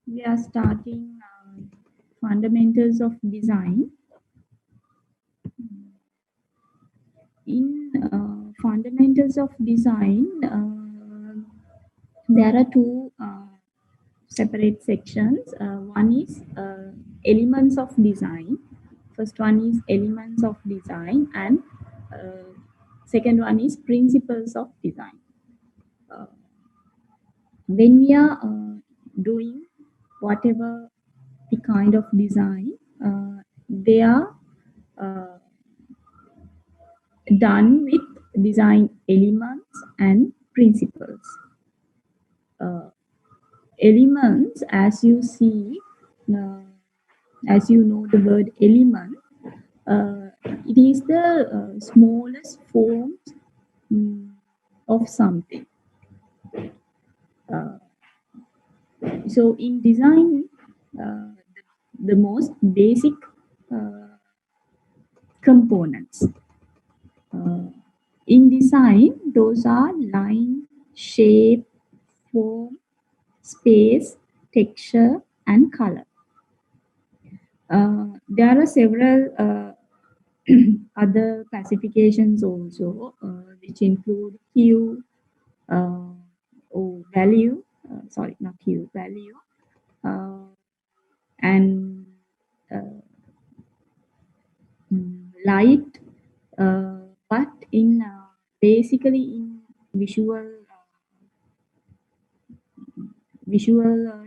We are starting fundamentals of design. In fundamentals of design, there are two separate sections. One is elements of design. First one is elements of design, and second one is principles of design. Uh, when we are doing whatever the kind of design, they are uh, done with design elements and principles. Uh, Elements, as you see, uh, as you know the word element, it is the smallest form of something. Uh, so in design, the most basic uh, components. Uh, in design, those are line, shape, form, space, texture, and color. There are several other classifications also, which include hue, uh, or value, sorry, not hue, value, uh, and uh, light, but in basically in visual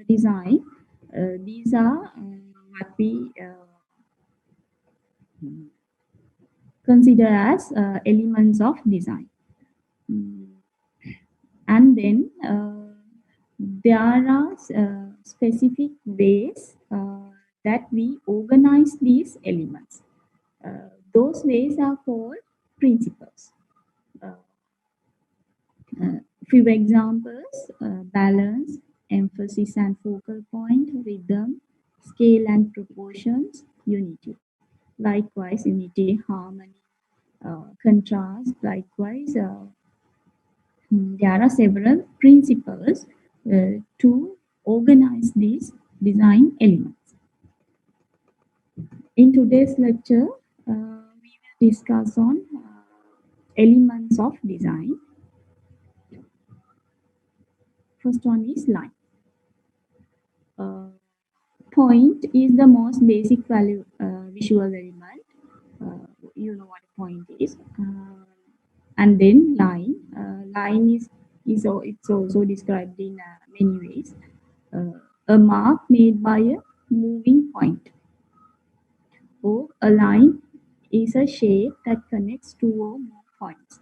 design, these are what we consider as elements of design. Mm, And then there are specific ways that we organize these elements. Those ways are called principles. Uh, Few examples: balance, emphasis and focal point, rhythm, scale and proportions, unity. Likewise, unity, harmony, contrast. Likewise, there are several principles to organize these design elements. In today's lecture, we will discuss on elements of design. First one is line. Uh, Point is the most basic value visual element. You know what a point is. And then line. Line is it's also described in many ways. A mark made by a moving point, or a line is a shape that connects two or more points.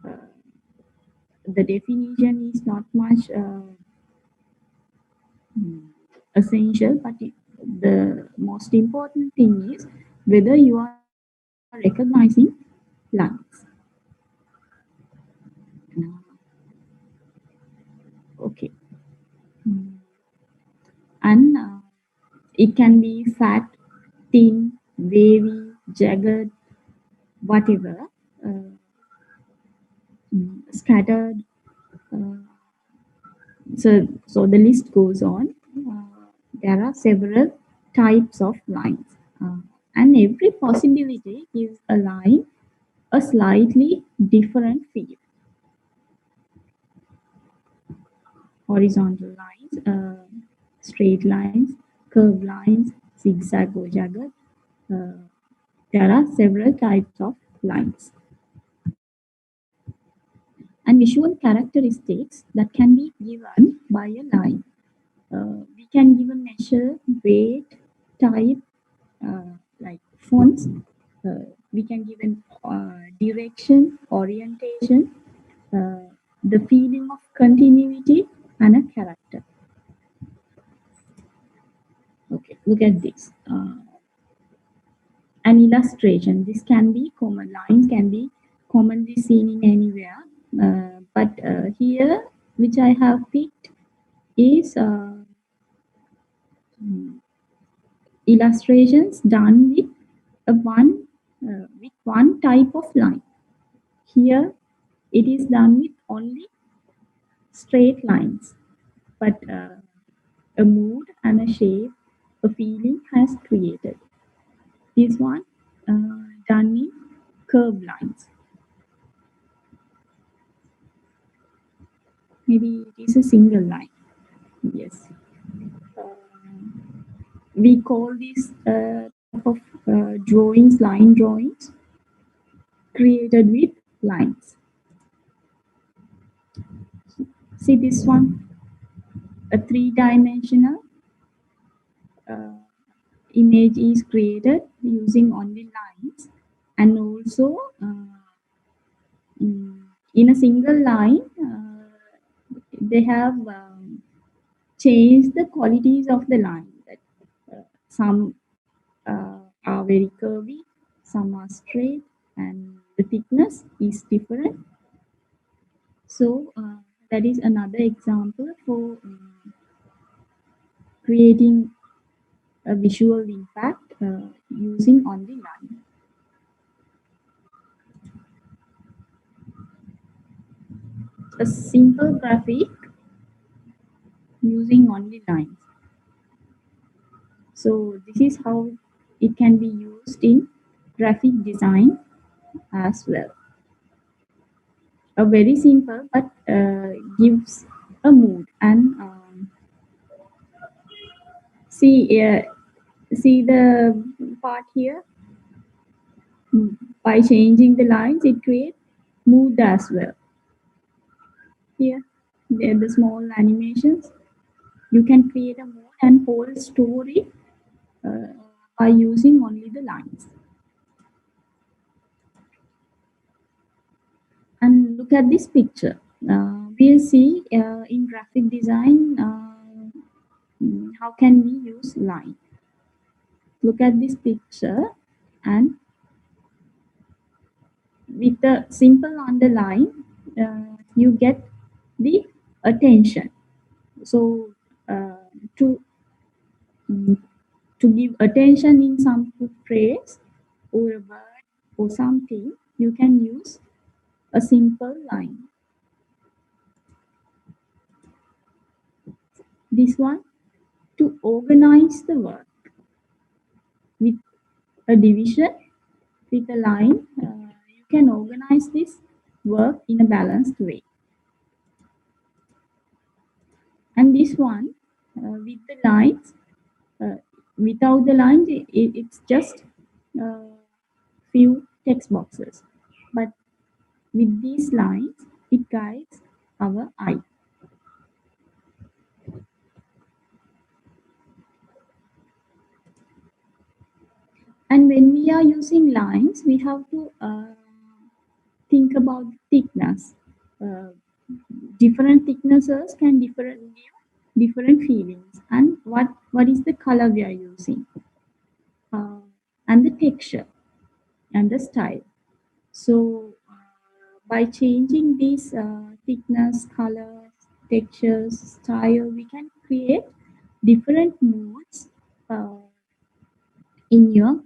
Uh, the definition is not much essential, but the most important thing is whether you are recognizing lines. Okay. Mm. And it can be fat, thin, wavy, jagged, whatever, scattered. Uh, so the list goes on. There are several types of lines, and every possibility gives a line a slightly different feel. Horizontal lines, straight lines, curved lines, zigzag or jagged. Uh, there are several types of lines and visual characteristics that can be given by a line. We can give a measure, weight, type, like fonts. We can give an direction, orientation, the feeling of continuity, and a character. Okay, look at this. An illustration. This can be common. Lines can be commonly seen in anywhere. But here, which I have picked, is illustrations done with one type of line. Here, it is done with only straight lines. But a mood and a shape a feeling has created. This one done in curved lines. Maybe it is a single line. Yes. We call this type of drawings line drawings created with lines. See this one, a three-dimensional image is created using only lines, and also in a single line they have changed the qualities of the line. Some are very curvy, some are straight, and the thickness is different. So that is another example for creating a visual impact using only line. A simple graphic using only lines. So this is how it can be used in graphic design as well. A very simple but gives a mood. And see the part here. By changing the lines, it creates mood as well. Here, there are the small animations. You can create a mood and whole story by using only the lines. And look at this picture. We'll see in graphic design how can we use line. Look at this picture, and with the simple underline, you get the attention. So to to give attention in some phrase or a word or something, you can use a simple line. This one, to organize the work with a division, with a line, you can organize this work in a balanced way. And this one, with the lines, without the lines, it's just few text boxes. But with these lines, it guides our eye. And when we are using lines, we have to think about thickness. Different thicknesses can give different feelings. And what is the color we are using, and the texture and the style. So by changing these thickness, colors, textures, style, we can create different moods in your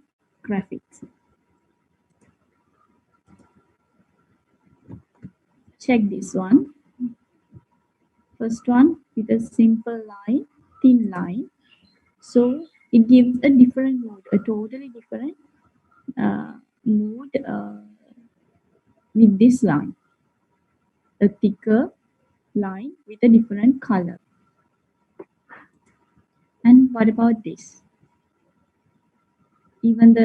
graphics. Check this one. First one with a simple line, thin line. So it gives a different mood, a totally different mood with this line. A thicker line with a different color. And what about this? Even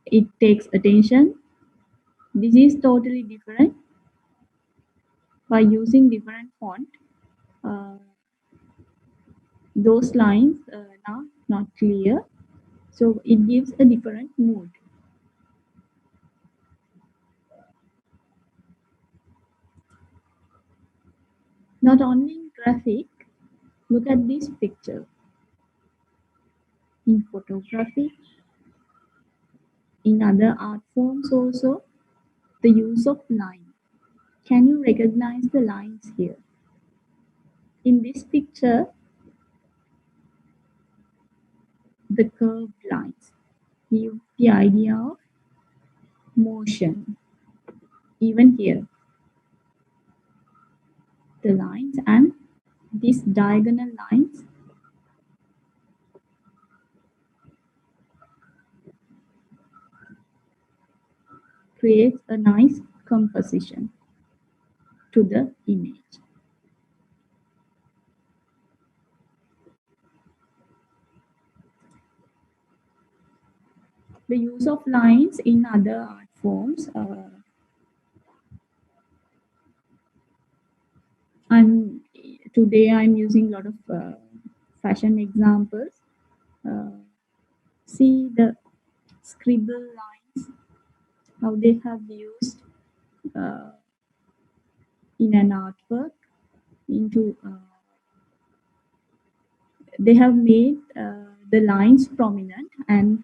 it takes attention. This is totally different. By using different font, those lines are not clear, so it gives a different mood. Not only in graphic, look at this picture. In photography, in other art forms also, the use of line. Can you recognize the lines here? In this picture, the curved lines give the idea of motion. Even here, the lines and these diagonal lines creates a nice composition to the image. The use of lines in other art forms. And today I'm using a lot of fashion examples. See the scribble lines, how they have used uh, in an artwork into they have made the lines prominent, and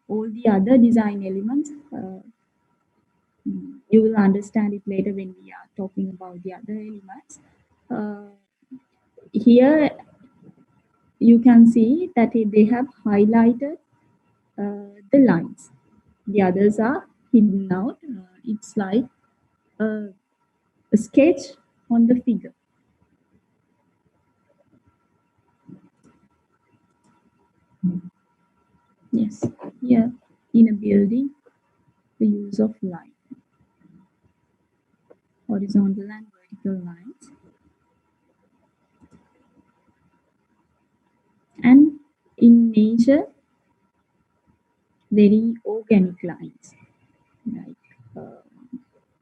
all the other design elements you will understand it later when we are talking about the other elements. Here you can see that they have highlighted the lines. The others are hidden out. It's like a sketch on the figure. Yes, here in a building, the use of line, horizontal and vertical lines, and in nature, very organic lines, like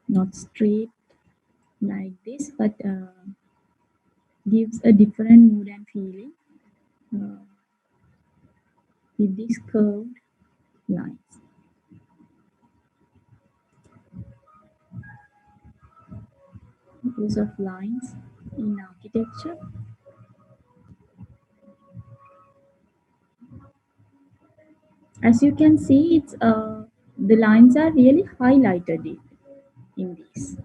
not straight like this, but gives a different mood and feeling uh, with these curved lines. Use of lines in architecture. As you can see, it's the lines are really highlighted in these.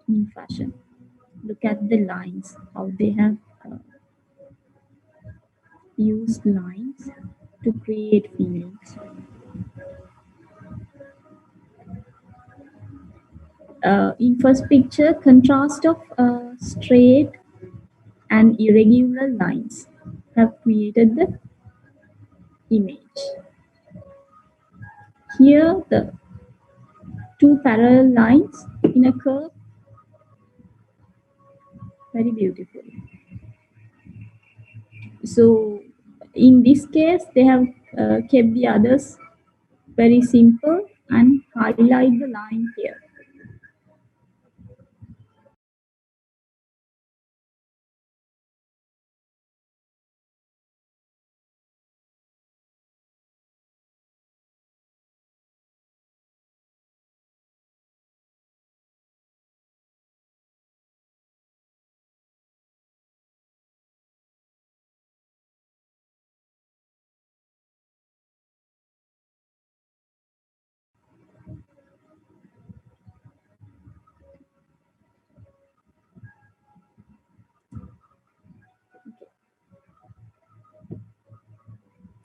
In fashion, look at the lines, how they have used lines to create feelings. In first picture, contrast of straight and irregular lines have created the image. Here, the two parallel lines in a curve, very beautiful. So, in this case, they have kept the others very simple and highlight the line here.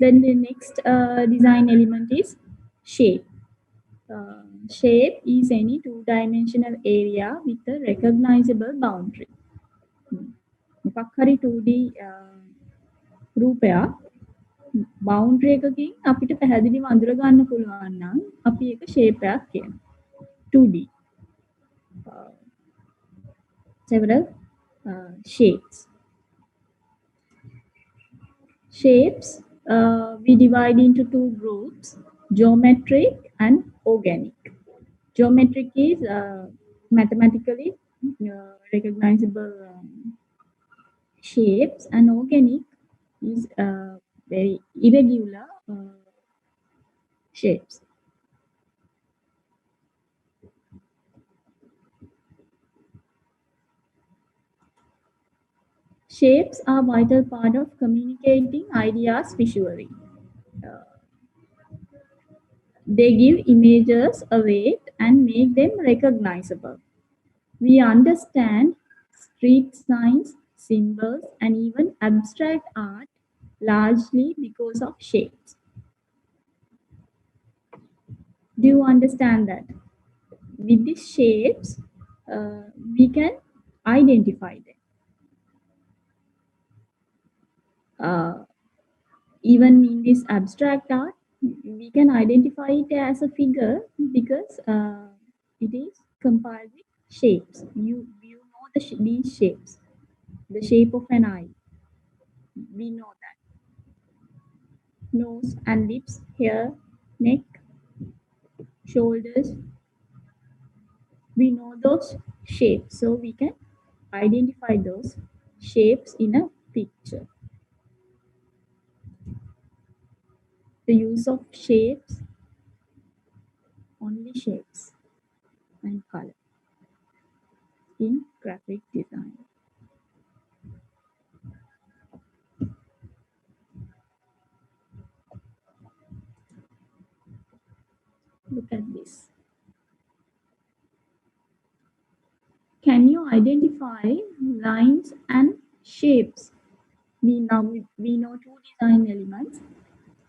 Then the next design element is shape. Shape is any two-dimensional area with a recognizable boundary. මොකක් හරි 2D රූපයක් boundary එකකින් අපිට පැහැදිලිව අඳුර ගන්න පුළුවන් නම් අපි ඒක shape එකක් කියනවා. 2D. Several shapes. Shapes we divide into two groups, geometric and organic. Geometric is mathematically recognizable shapes, and organic is very irregular shapes. Shapes are a vital part of communicating ideas visually. They give images a weight and make them recognizable. We understand street signs, symbols, and even abstract art largely because of shapes. Do you understand that? with these shapes, we can identify them. Even in this abstract art, we can identify it as a figure because it is compiled with shapes. You know these shapes, the shape of an eye. We know that nose and lips, hair, neck, shoulders. We know those shapes, so we can identify those shapes in a picture. The use of shapes, only shapes and color in graphic design. Look at this. Can you identify lines and shapes? We know two design elements.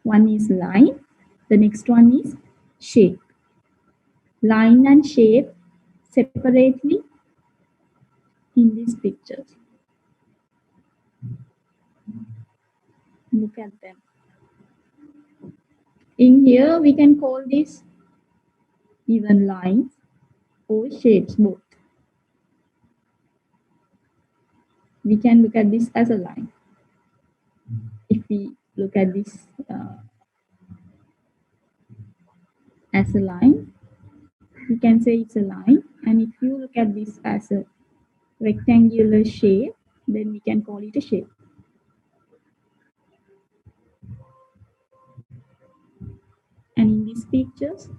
One is line, the next one is shape. Line and shape separately in these pictures. Look at them. In here, we can call this even lines or shapes both. We can look at this as a line. If we look at this as a line, we can say it's a line. And if you look at this as a rectangular shape, then we can call it a shape. And in these pictures,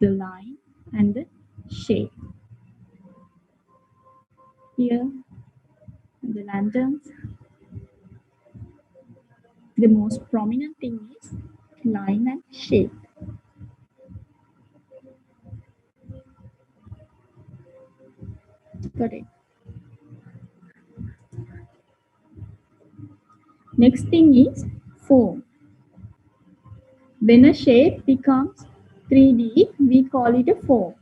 the line and the shape. Here, the lanterns. The most prominent thing is line and shape. Got it. Next thing is form. When a shape becomes 3D, we call it a form.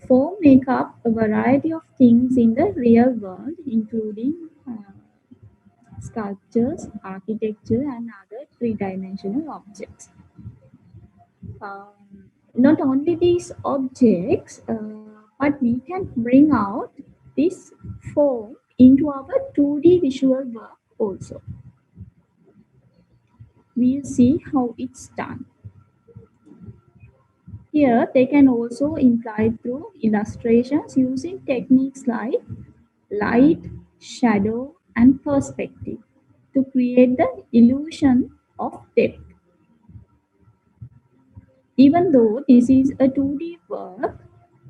Form make up a variety of things in the real world, including sculptures, architecture, and other three-dimensional objects. Not only these objects, but we can bring out this form into our 2D visual work also. We'll see how it's done. Here, they can also imply through illustrations using techniques like light, shadow, and perspective to create the illusion of depth. Even though this is a 2D work,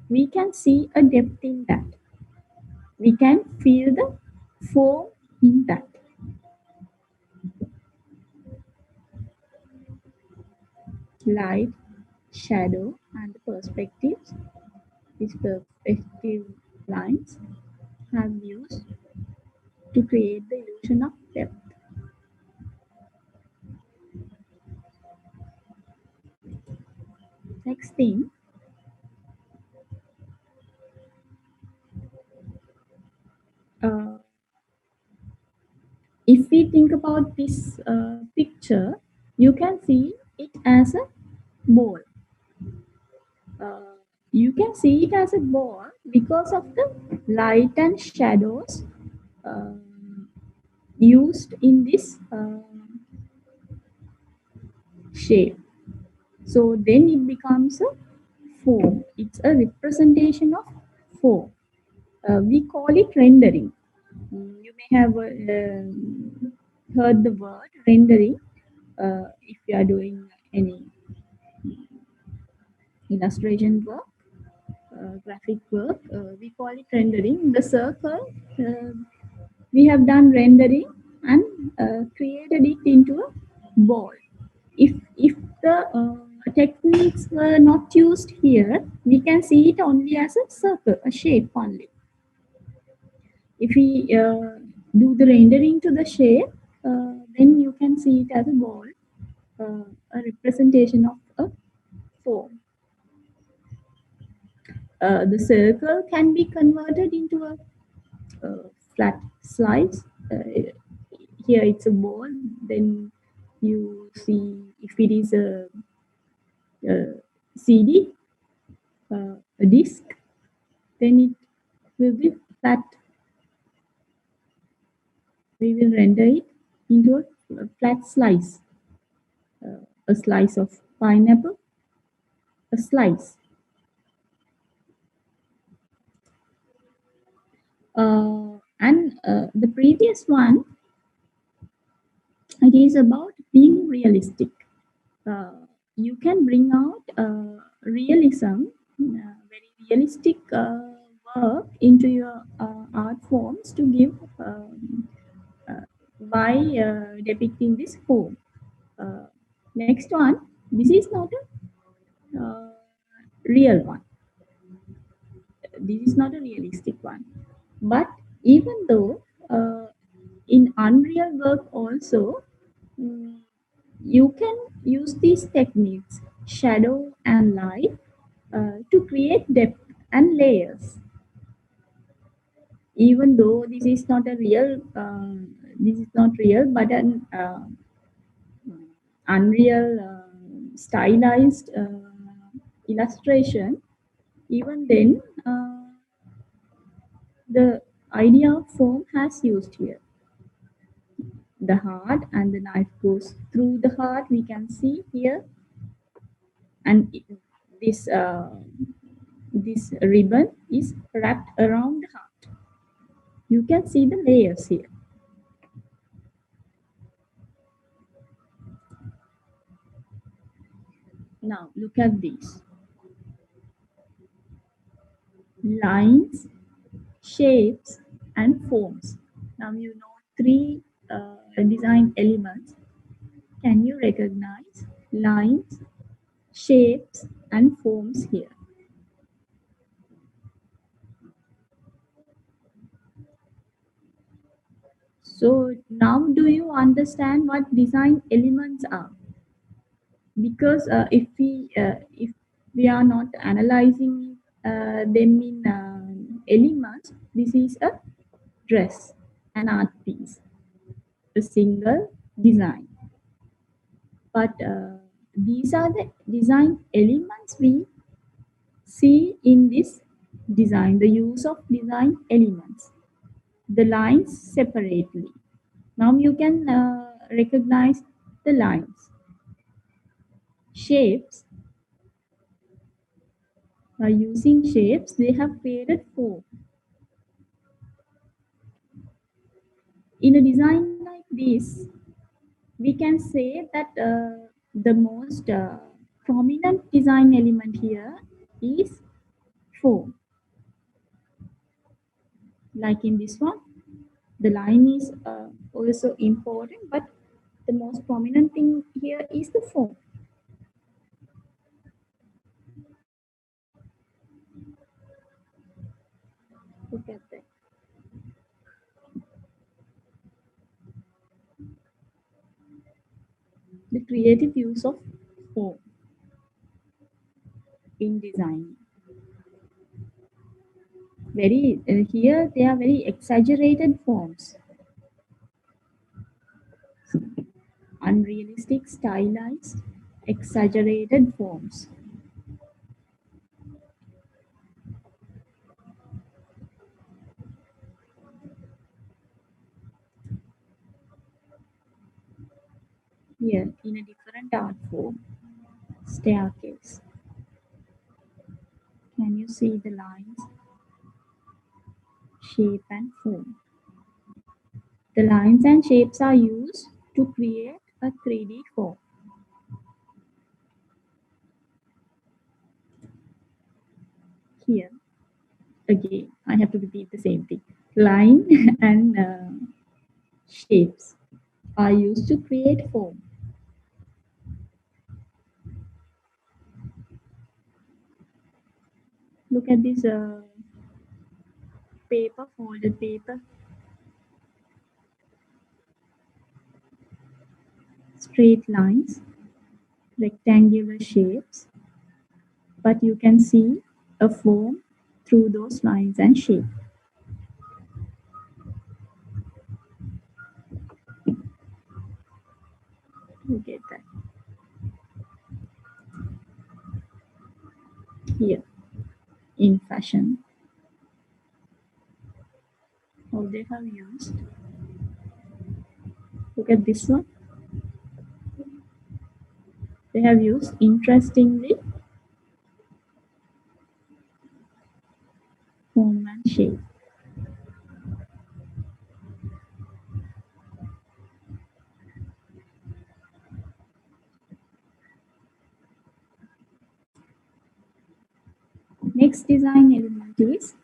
we can see a depth in that. We can feel the form in that. Light, shadow, and the perspectives. These perspective lines have used to create the illusion of depth. Next thing, if we think about this picture, you can see it as a ball. You can see it as a ball because of the light and shadows used in this shape. So then it becomes a form. It's a representation of form. We call it rendering. You may have heard the word rendering if you are doing any illustration work, graphic work. We call it rendering. The circle, we have done rendering and created it into a ball. If the techniques were not used here, we can see it only as a circle, a shape only. If we do the rendering to the shape, then you can see it as a ball, a representation of a form. The circle can be converted into a flat slice. Here it's a ball. Then you see if it is CD, a disc, then it will be flat. We will render it into a flat slice. A slice of pineapple, a slice. And the previous one, it is about being realistic. You can bring out realism, very realistic work into your art forms to give by depicting this form. Uh, Next one, this is not a real one. This is not a realistic one. But even though in unreal work also, mm, you can use these techniques, shadow and light, to create depth and layers. Even though this is not real, but an unreal stylized illustration. Even then, the idea of form has used here. The heart and the knife goes through the heart. We can see here, and this this ribbon is wrapped around the heart. You can see the layers here. Now look at these lines, shapes, and forms. Now you know three design elements. Can you recognize lines, shapes, and forms here? So now do you understand what design elements are? Because if we are not analyzing them in elements, this is a dress, an art piece, a single design. But these are the design elements we see in this design, the use of design elements, the lines separately. Now you can recognize the lines, shapes. By using shapes, they have created form. In a design like this, we can say that the most prominent design element here is form. Like in this one, the line is also important, but the most prominent thing here is the form. Look at that. The creative use of form in design. Very here they are very exaggerated forms, unrealistic, stylized, exaggerated forms. Here in a different art form, staircase. Can you see the lines, shape and form? The lines and shapes are used to create a 3D form. Here, again, I have to repeat the same thing. Line and shapes are used to create form. Look at this paper, folded paper, straight lines, rectangular shapes, but you can see a form through those lines and shapes. You get that here in fashion. How they have used. Look at this one. They have used interestingly form and shape. Next design element is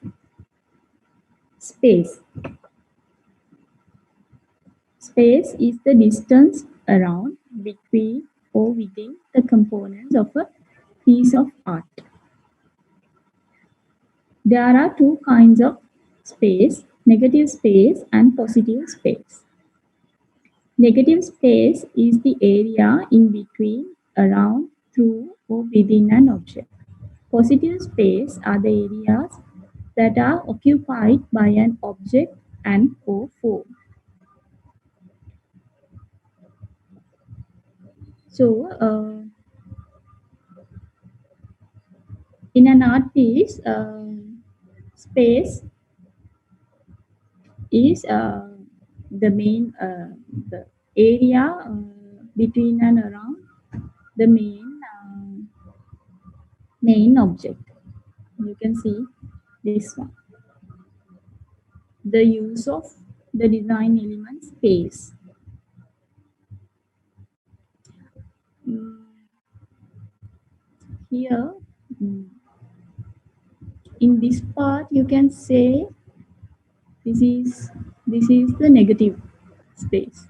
space. Space is the distance around, between, or within the components of a piece of art. There are two kinds of space, negative space and positive space. Negative space is the area in between, around, through, or within an object. Positive space are the areas that are occupied by an object and or form. So, in an art piece, space is the main the area between and around the main object. You can see this one. The use of the design element space. Here, in this part, you can say this is the negative space.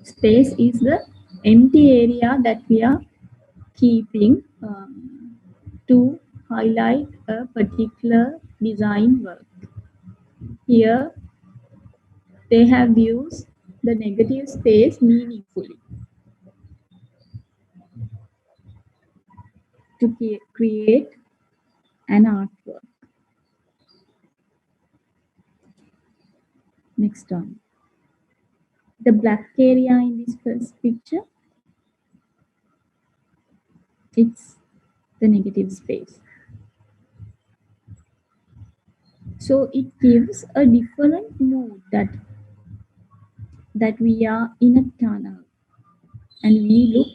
Space is the empty area that we are keeping to highlight a particular design work. Here, they have used the negative space meaningfully to create an artwork. Next one. The black area in this first picture, it's the negative space. So it gives a different mood that we are in a tunnel and we look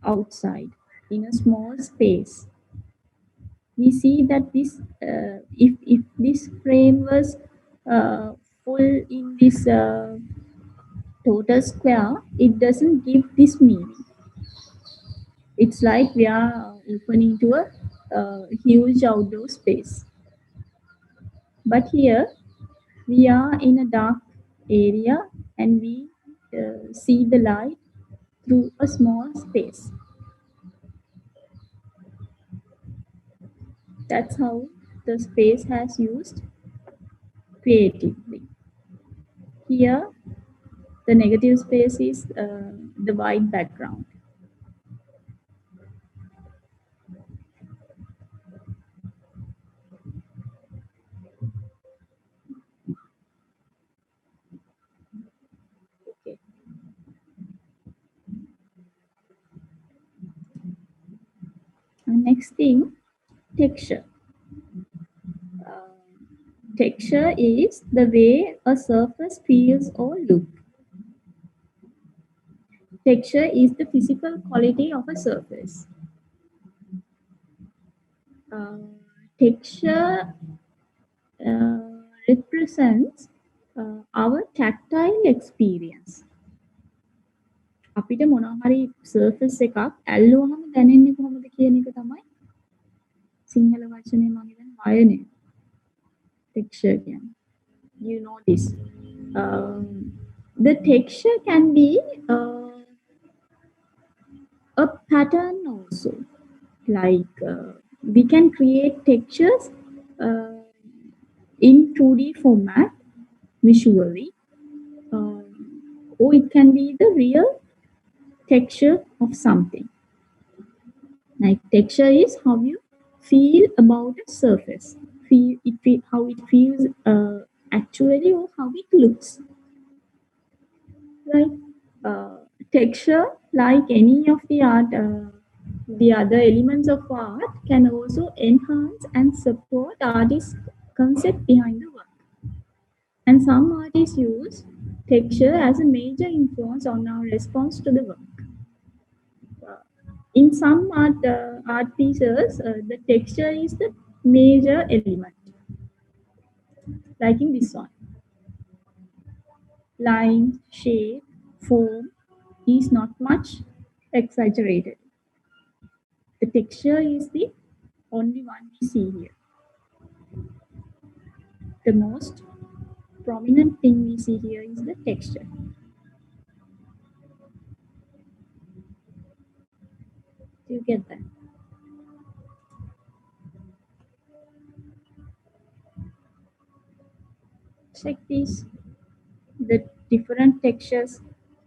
outside in a small space. We see that this if this frame was full in this total square, it doesn't give this meaning. It's like we are opening to a huge outdoor space. But here we are in a dark area and we see the light through a small space. That's how the space has used creatively. Here, the negative space is the white background. Okay. And next thing, texture. Texture is the way a surface feels or looks. Texture is the physical quality of a surface. Texture represents our tactile experience. අපිට මොනවා හරි surface එකක් ඇල්ලුවහම දැනෙන්නේ කොහොමද කියන එක තමයි සිංහල වචනේ මම හිතන්නේ වයනේ. Texture කියන්නේ. You know this. The texture can be a pattern also. Like we can create textures uh, in 2D format visually, or it can be the real texture of something. Like texture is how you feel about a surface, how it feels actually, or how it looks. Right? Uh, Texture, like any of the other elements of art, can also enhance and support artist's concept behind the work. And some artists use texture as a major influence on our response to the work. Uh, in some art pieces, the texture is the major element, like in this one. Line, shape, form is not much exaggerated. The texture is the only one we see here. The most prominent thing we see here is the texture. Do you get that? Check these, the different textures.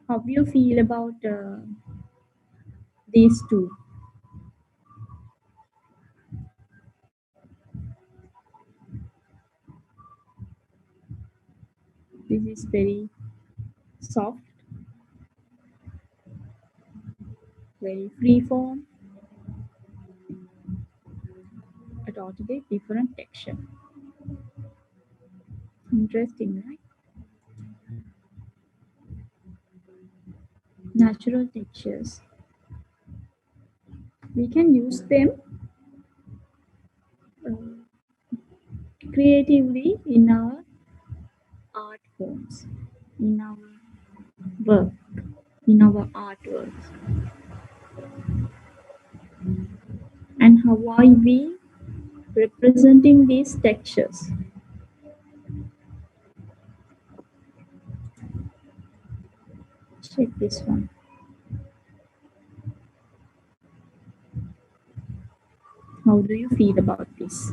How do you feel about these two? This is very soft, very free form, a totally different texture. Interesting, right? Natural textures. We can use them uh, creatively in our art forms, in our work, in our artworks. And how are we representing these textures? Check this one. How do you feel about this?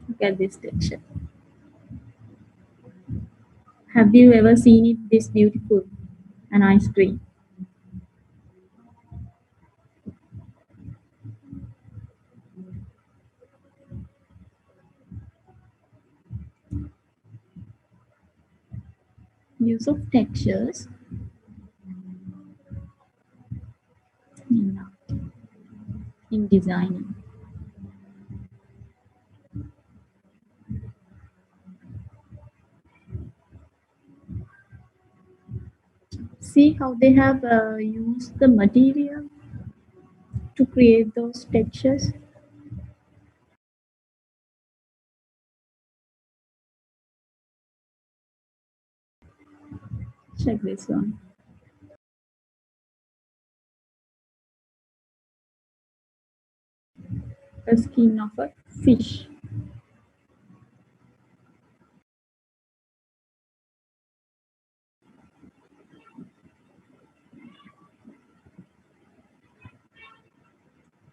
Look at this texture. Have you ever seen it this beautiful? An ice cream. Use of textures in art, in designing. See how they have used the material to create those textures. Check this one. A skin of a fish.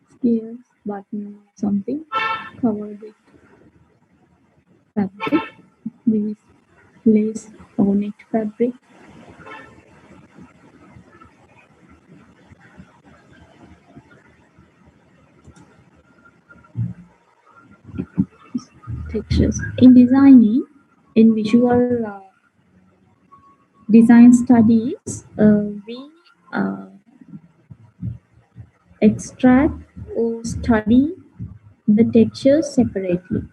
Scales, button, something covered with fabric. This is lace or knit fabric. Textures. In designing, in visual design studies, we uh, extract or study the textures separately.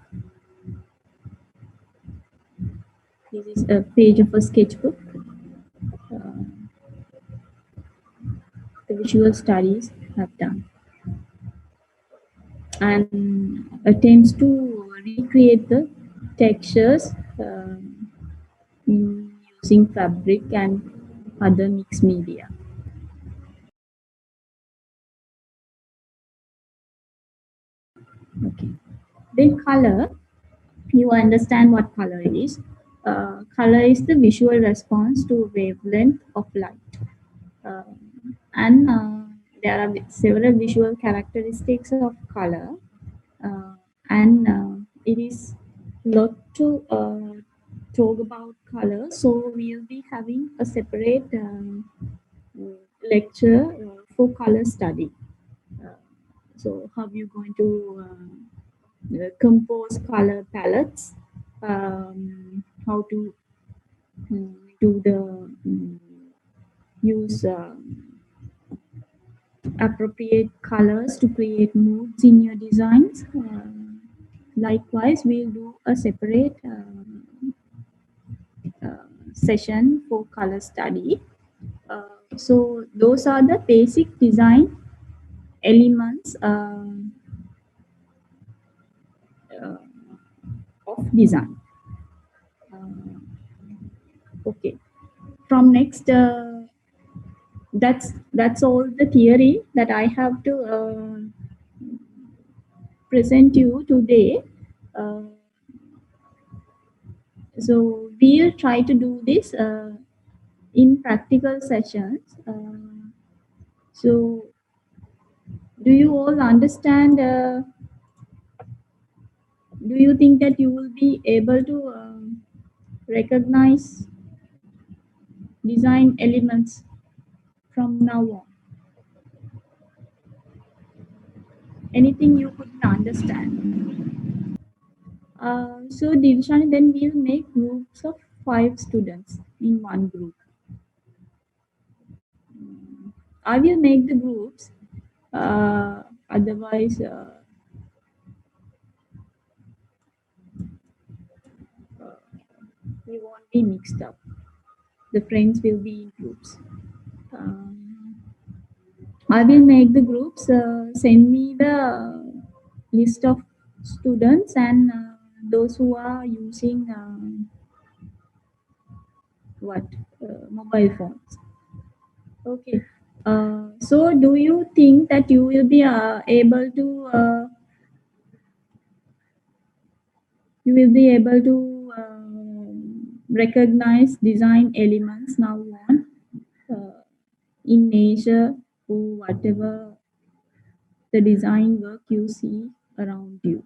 This is a page of a sketchbook. Uh, the visual studies have done and attempts to recreate the textures using fabric and other mixed media. Okay. Then color, you understand what color is. Color is the visual response to wavelength of light. And there are several visual characteristics of color, and it is lot to talk about color. So we'll be having a separate lecture for color study. Uh, so how you going to compose color palettes, how to do the use appropriate colors to create moods in your designs. Likewise, we'll do a separate session for color study. So those are the basic design elements uh, of design. Okay. From next, that's all the theory that I have to present you today. Uh, so we'll try to do this in practical sessions. So do you all understand? Do you think that you will be able to recognize design elements from now on? Anything you couldn't understand? So Divshani, then we'll make groups of 5 students in one group. I will make the groups. Otherwise, we won't be mixed up. The friends will be in groups. Um, I will make the groups. Send me the list of students and those who are using what mobile phones. Okay. So, do you think that you will be able to recognize design elements now on in nature or whatever the design work you see around you?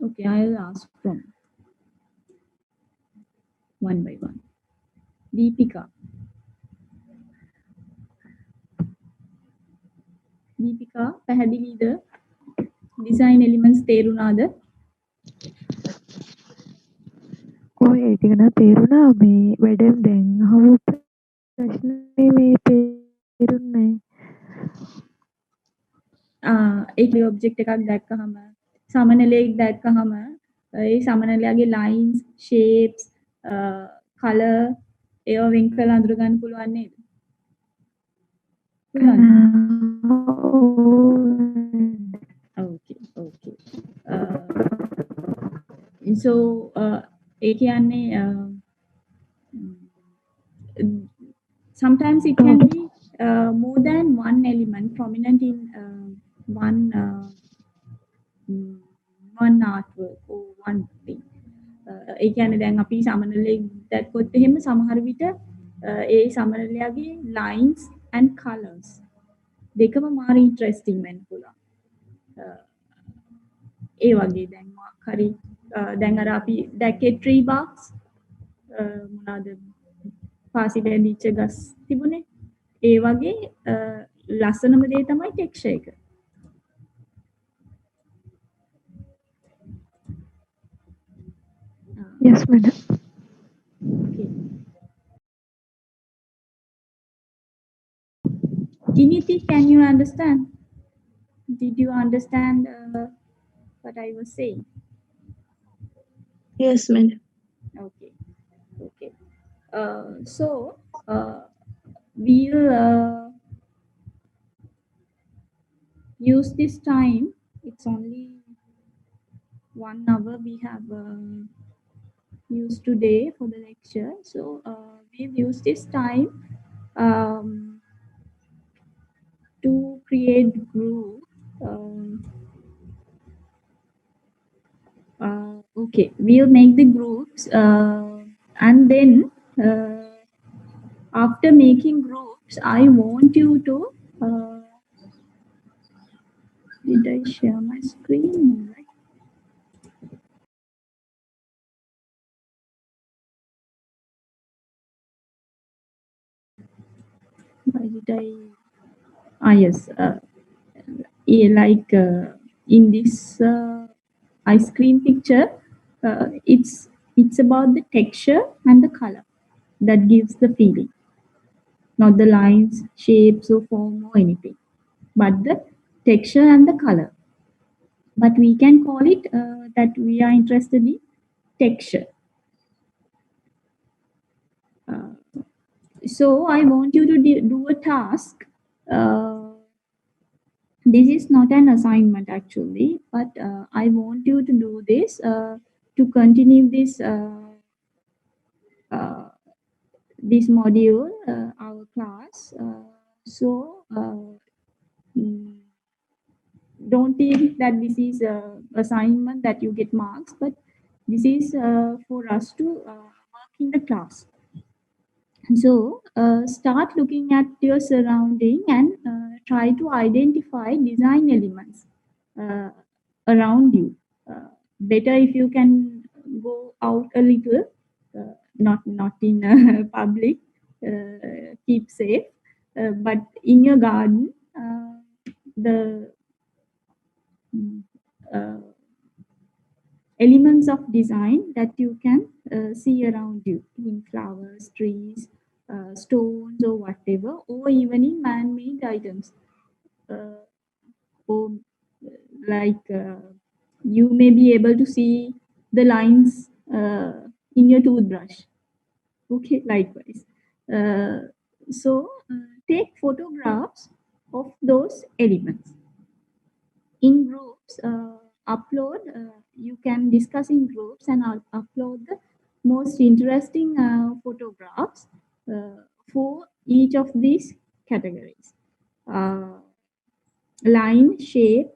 Okay, I'll ask from one by one. Deepika. Deepika, පැහැදිලිද? Design elements තේරුණාද? ඔය ඒ ටික නම් තේරුණා මේ වැඩෙන් දැන් අහපු ප්‍රශ්නේ මේ තේරුන්නේ ඒ ඔබ්ජෙක්ට් එකක් දැක්කහම සමනලයක් දැක්කහම ඒ සමනලයාගේ lines, shapes, color ඒවා වෙන් කරලා අඳුර ගන්න පුළුවන් නේද? පුළුවන්. Okay, okay. So ඒ කියන්නේ sometimes it can be more than one element prominent in one artwork or one thing. ඒ කියන්නේ දැන් අපි සමනලෙක් දැක්කොත් එහෙම සමහර විට ඒ සමනලයාගේ lines and colors දෙකම මාර ඉන්ටරෙස්ටිං වෙන්න පුළුවන්. ඒ වගේ දැන් මොකක් හරි දැන් අර අපි දැක්කේ tree box මොනවාද පාසි බැඳිච්ච ගස් තිබුණේ ඒ වගේ ලස්සනම දේ තමයි ටෙක්ස්චර් එක. Yes, madam. Okay. Giniti, can you understand? Did you understand what I was saying? Yes, madam. Okay. Okay. So we'll use this time. It's only 1 hour we have used today for the lecture. So we'll use this time create group. Um, okay, we'll make the groups, and then after making groups, I want you to. Did I share my screen? Right? Why did I? Ah, yes. Yeah, like in this ice cream picture, it's about the texture and the color that gives the feeling, not the lines, shapes, or form or anything, but the texture and the color. But we can call it that we are interested in texture. Uh, so I want you to do a task. Uh, this is not an assignment actually, but I want you to do this to continue uh, this module, our class. So mm, don't think that this is a assignment that you get marks, but this is for us to work in the class. So start looking at your surrounding and try to identify design elements uh, around you. Better if you can go out a little, not in public. Keep safe, but in your garden, the mm, uh, elements of design that you can see around you in flowers, trees, stones, or whatever, or even in man made items. Uh, or like you may be able to see the lines in your toothbrush. Okay, likewise. Uh, so take photographs of those elements in groups. Upload, you can discuss in groups and upload the most interesting photographs uh, for each of these categories. uh, Line, shape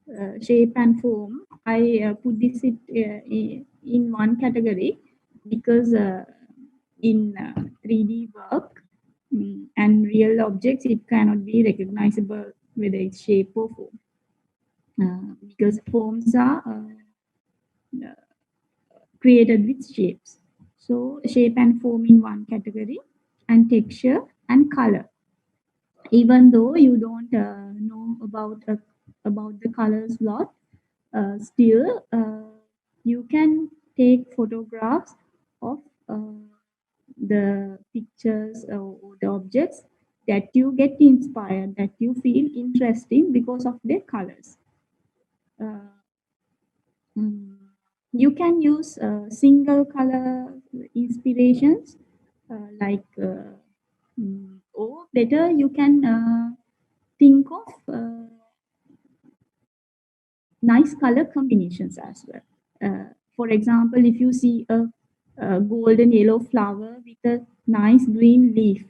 and form, I put in one category because in 3D work, and real objects, it cannot be recognizable whether it's shape or form, because forms are created with shapes. So shape and form in one category, and texture and color. Even though you don't know about the colors lot, still you can take photographs of uh, the pictures or the objects that you get inspired, that you feel interesting because of their colors. Uh, Mm. You can use single color inspirations, or better, you can think of nice color combinations as well. For example, if you see a golden yellow flower with a nice green leaf,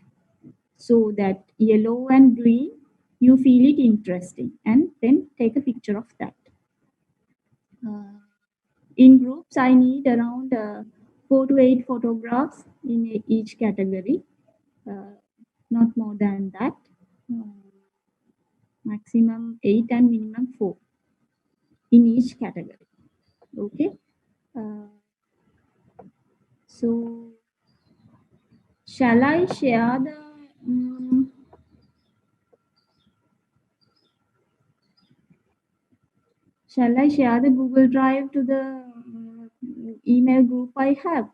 so that yellow and green, you feel it interesting, and then take a picture of that. Uh, In groups, I need around 4 to 8 photographs in each category, uh, not more than that. Uh, Maximum 8 and minimum 4 in each category. Okay. Uh, so, shall I share the um, shall I share the Google Drive to the email group I have?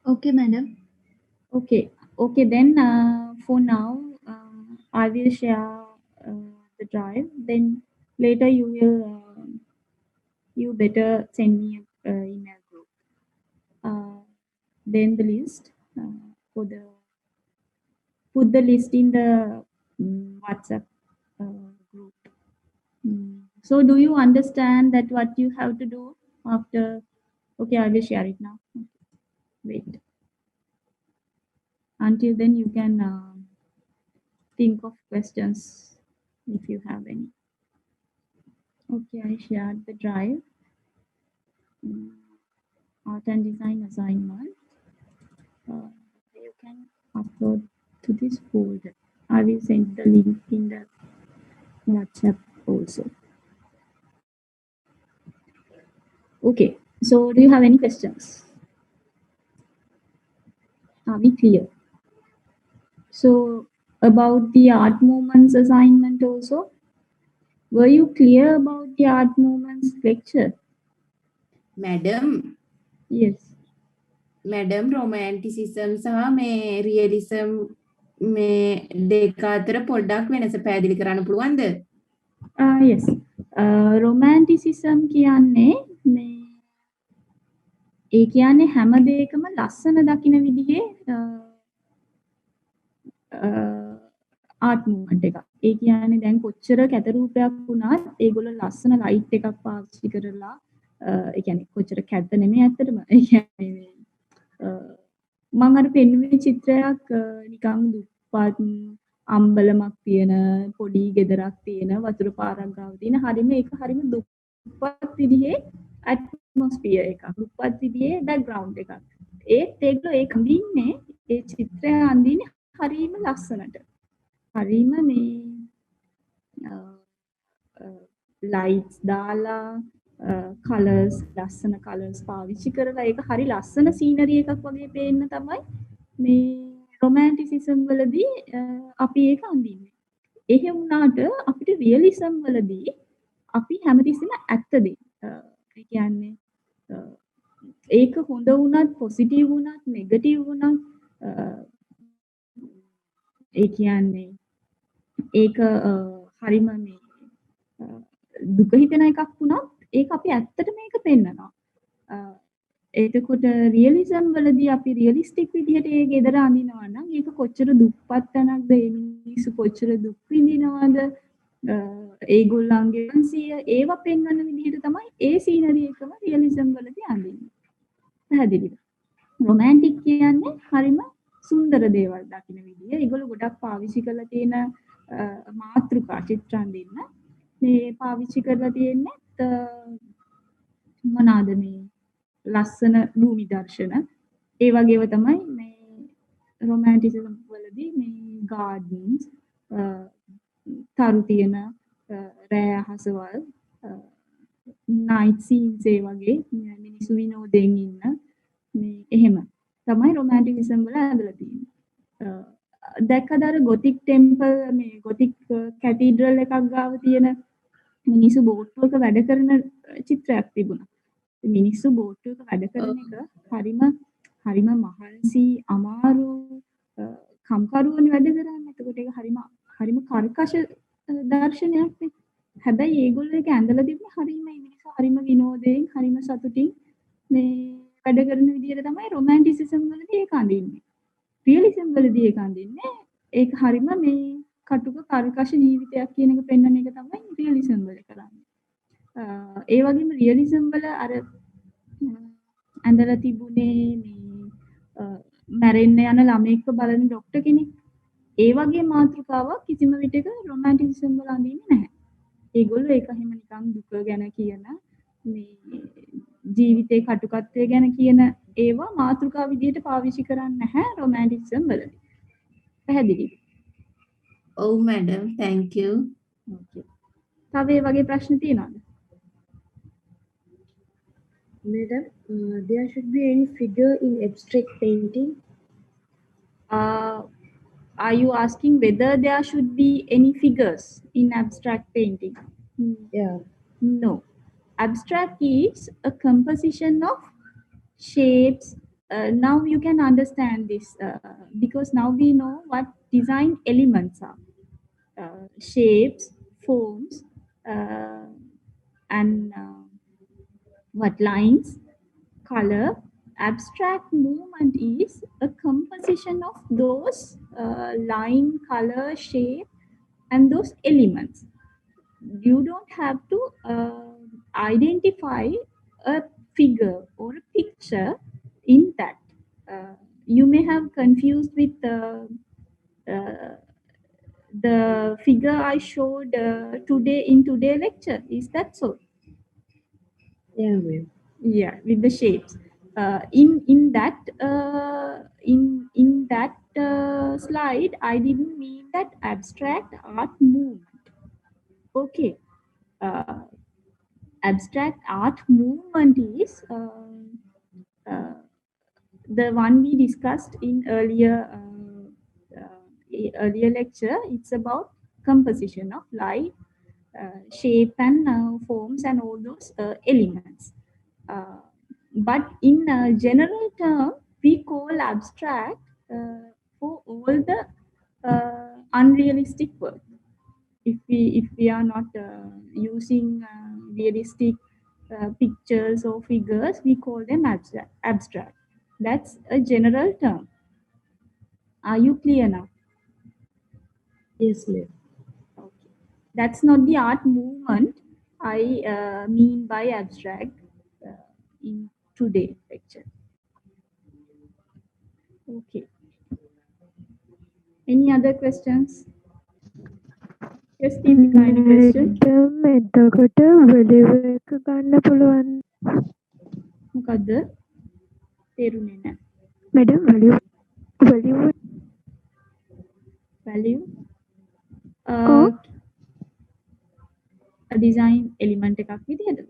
Okay, madam. Okay. Okay. Then for now, I will share the drive. Then later you better send me a email group. Uh, then the list for the put the list in the WhatsApp group. So do you understand that what you have to do after? Okay, I will share it now. Wait. Until then, you can think of questions. if you have any. Okay, I shared the drive. Art and design assignment. You can upload to this folder. I will send the link in the WhatsApp also. Okay, so do you have any questions? Are we clear? So about the art movements assignment also, were you clear about the art movements lecture? Madam, Yes. madam, romanticism සහ මේ realism මේ දෙක අතර පොඩ්ඩක් වෙනස පැහැදිලි කරන්න පුළුවන්ද? Yes. Romanticism කියන්නේ මේ ඒ කියන්නේ හැම දෙයකම ලස්සන දකින විදිහේ ආර්ට් මූව්මන්ට් එකක්. ඒ කියන්නේ දැන් කොච්චර කැතරූපයක් වුණත් ඒගොල්ලෝ ලස්සන ලයිට් එකක් පාවිච්චි කරලා ඒ කියන්නේ කොච්චර කැත නෙමෙයි ඇත්තටම. ඒ කියන්නේ මම අර පෙන්වුවේ චිත්‍රයක් නිකන් දුප්පත් අම්බලමක් තියෙන පොඩි ගෙදරක් තියෙන වතුර පාරක් ගාව තියෙන හරිම දුප්පත් විදිහේ ඇට්මොස්ෆියර් එකක්. දුප්පත් විදිහේ බෑග්ග්‍රවුන්ඩ් එකක්. ඒත් ඒගොල්ලෝ ඒක අඳින්නේ ඒ චිත්‍රය අඳින්නේ හරිම ලස්සනට. හරිම මේ ලයිට්ස් දාලා කලර්ස් ලස්සන කලර්ස් පාවිච්චි කරලා ඒක හරි ලස්සන සීනරි එකක් වගේ පේන්න තමයි මේ රොමැන්ටිසිසම් වලදී අපි ඒක අඳින්නේ. එහෙම වුණාට අපිට රියලිසම් වලදී අපි හැමතිස්සෙම ඇත්ත දේ. ඒ කියන්නේ ඒක හොඳ වුණත් පොසිටිව් වුණත් නෙගටිව් වුණත් ඒ කියන්නේ ඒක හරිම මේ දුක හිතෙන එකක් වුණත් ඒක අපි ඇත්තට මේක පෙන්නනවා. එතකොට රියලිසම් වලදී අපි රියලිස්ටික් විදිහට ඒ ගෙදර අඳිනවා නම් ඒක කොච්චර දුප්පත් තැනක්ද ඒ මිනිස්සු කොච්චර දුක් විඳිනවද ඒගොල්ලන්ගේ වංශය ඒවා පෙන්වන විදිහට තමයි ඒ සීනරි එකම රියලිසම් වලදී අඳින්නේ. පැහැදිලිද? රොමැන්ටික් කියන්නේ හරිම සුන්දර දේවල් දකින්න විදිය. ඒගොල්ලෝ ගොඩක් පාවිච්චි කරලා තියෙන මාතෘකා චිත්‍ර අඳින්න මේ පාවිච්චි කරලා තියෙන්නේ මොනවාද මේ ලස්සන භූමි දර්ශන ඒ වගේව තමයි මේ රොමැන්ටිසිසම් වලදී මේ ගාඩන්ස් තරු තියෙන රෑ අහසවල් නයිට් සීන්ස් ඒ වගේ මිනිස්සු විනෝදයෙන් ඉන්න මේ එහෙම තමයි රොමැන්ටිසිසම් වල ඇඳලා තියෙන්නේ. දැක්කද අර ගොතික් ටෙම්පල් මේ ගොතික් කැතීඩ්‍රල් එකක් ගාව තියෙන මිනිස්සු බෝට්ටුවක වැඩ කරන චිත්‍රයක් තිබුණා. මිනිස්සු බෝට්ටුවක වැඩ කරන එක හරිම මහන්සි අමාරු කම්කරුවනේ වැඩ කරන්නේ. එතකොට ඒක හරිම කර්කශ දර්ශනයක් නේ. හැබැයි ඒගොල්ලෝ ඒක ඇඳලා තිබුණේ හරිම මිනිස්සු හරිම විනෝදයෙන් හරිම සතුටින් මේ වැඩ කරන විදිහට තමයි රොමැන්ටිසිසම් වලදී ඒක අඳින්නේ. රියලිසම් වලදී ඒක අඳින්නේ ඒක හරිම මේ කටුක කර්කශ ජීවිතයක් කියන එක පෙන්වන එක තමයි රියලිසම් වල කරන්නේ. ඒ වගේම රියලිසම් වල අර ඇඳලා තිබුණේ මේ මැරෙන්න යන ළමෙක්ව බලන ડોක්ටර් කෙනෙක්. ඒ වගේ මාතෘකාවක් කිසිම විටක රොමැන්ටිසිසම් වල අඳින්නේ නැහැ. ඒගොල්ලෝ ඒක හැම නිකන් දුක ගැන කියන මේ ජීවිතේ කටුකත්වය ගැන කියන ඒවා මාතෘකා විදිහට පාවිච්චි කරන්නේ නැහැ රොමැන්ටිසිසම් වලදී. පැහැදිලිද? ඔව් මැඩම් thank you. Okay. තව ඒ වගේ ප්‍රශ්න තියෙනවද? Madam, there should be any figure in abstract painting? Are you asking whether there should be any figures in abstract painting? Yeah. No. Abstract is a composition of shapes. Now you can understand this because now we know what design elements are. Shapes, forms, and what lines, color. Abstract movement is a composition of those line, color, shape, and those elements. You don't have to identify a figure or a picture in that. You may have confused with the figure figure I showed in today's lecture. Is that so? Yeah, ma'am. Yeah, with the shapes. In that slide, I didn't mean that abstract art movement. Okay. Uh, Abstract art movement is uh, the one we discussed in earlier lecture. It's about composition of light, shape and forms and all those elements. Uh, but in general term, we call abstract for all the unrealistic work. If we are not using realistic pictures or figures, we call them abstract. That's a general term. Are you clear now? Yes, ma'am. Okay. That's not the art movement I mean by abstract in today lecture. Okay. Any other questions? Yes, Deepika, any question? madam එතකොට value එක ගන්න පුළුවන් මොකද්ද? තේරුනේ නැහැ. madam value Value oh design element එකක් විදිහටද?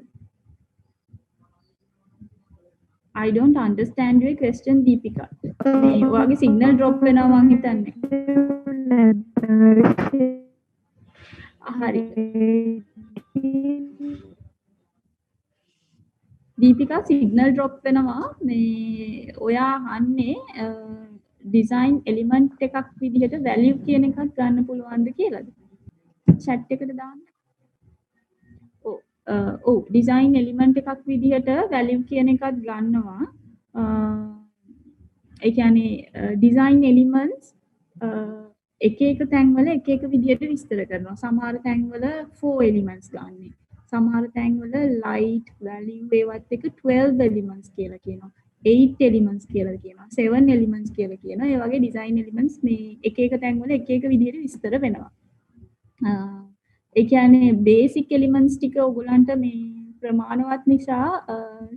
I don't understand your question, Deepika. මේ ඔයාගේ signal drop වෙනවා මං හිතන්නේ. හරි. දීපිකා සිග්නල් ඩ්‍රොප් වෙනවා. මේ ඔයා අහන්නේ ඩිසයින් එලිමන්ට් එකක් විදිහට වැලියු කියන එකක් ගන්න පුළුවන්ද කියලාද? chat එකට දාන්න. ඔව් ඩිසයින් එලිමන්ට් එකක් විදිහට වැලියු කියන එකක් ගන්නවා. ඒ කියන්නේ ඩිසයින් එලිමන්ට්ස් එක එක තැන්වල එක එක විදිහට විස්තර කරනවා. සමහර තැන්වල 4 එලිමන්ට්ස් ගන්නෙ. සමහර තැන්වල light value ඒවත් එක 12 elements කියලා කියනවා. 8 elements කියලා කියනවා. 7 elements කියලා කියනවා. ඒ වගේ design elements මේ එක එක තැන්වල එක එක විදිහට විස්තර වෙනවා. ඒ කියන්නේ basic elements ටික ඔයගොල්ලන්ට මේ ප්‍රමාණවත් නිසා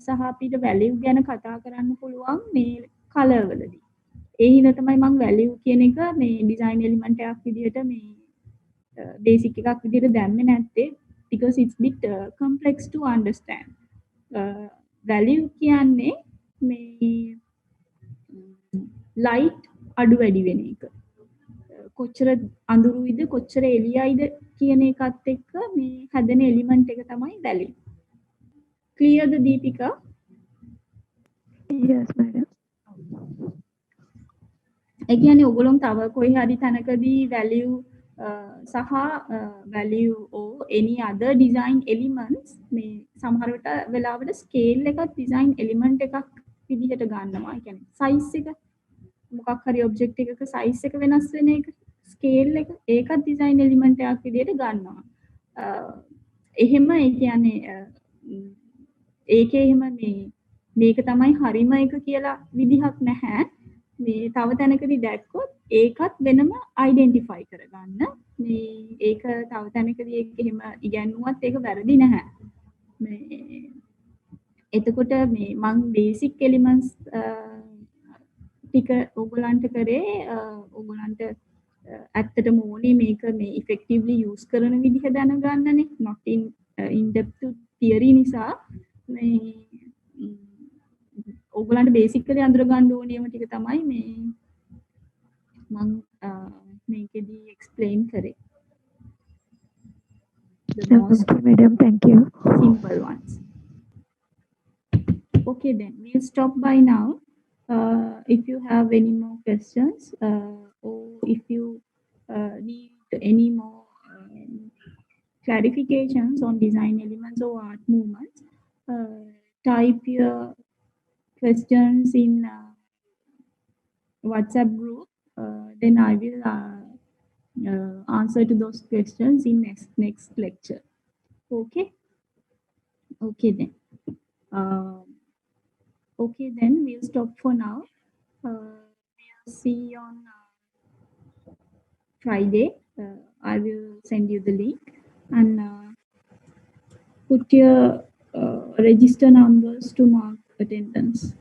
සහ අපිට value ගැන කතා කරන්න පුළුවන් මේ color වලදී. ඒ හින්දා තමයි මම value කියන එක මේ design element එකක් විදිහට මේ basic එකක් විදිහට දැම්මේ නැත්තේ because it's bit complex to understand. Value කියන්නේ මේ light අඩු වැඩි වෙන එක. කොච්චර අඳුරුයිද කොච්චර එළියයිද කියන එකත් එක්ක මේ හැදෙන එලිමන්ට් එක තමයි value. Clear the Deepika? yes madam ඒ කියන්නේ ඔයගොල්ලෝ තව කොයි හරි තැනකදී value සහ value or any other design elements මේ සමහර වෙලාවට scale එකත් design element එකක් විදිහට ගන්නවා. ඒ කියන්නේ size එක මොකක් හරි object එකක size එක වෙනස් වෙන එක scale එක ඒකත් design element එකක් විදිහට ගන්නවා. එහෙම ඒ කියන්නේ ඒකේ එහෙම මේක තමයි හරිම එක කියලා විදිහක් නැහැ. මේ තව තැනකදී දැක්කොත් ඒකත් වෙනම identify කරගන්න. මේ ඒක තව තැනකදී ඒක එහෙම ඉගැන්නුවත් ඒක වැරදි නැහැ. මේ එතකොට මේ මං basic elements ටික ඕගොල්ලන්ට කරේ ඕගොල්ලන්ට ඇත්තටම ඕනේ මේක මේ effectively use කරන විදිහ දැනගන්නනේ. not in depth theory නිසා මේ ඕගොල්ලන්ට basically අඳුර ගන්න ඕනියම ටික තමයි මේ මම මේකෙදී explain කරේ. The most okay madam thank you simple ones. Okay, then we'll stop by now. If you have any more questions or if you need any more clarifications on design elements or art movements, type your questions in WhatsApp group. Then I will answer to those questions in next lecture. Okay. Okay then. Okay then we'll stop for now. We'll see you on Friday. I will send you the link and put your register numbers to mark attendance.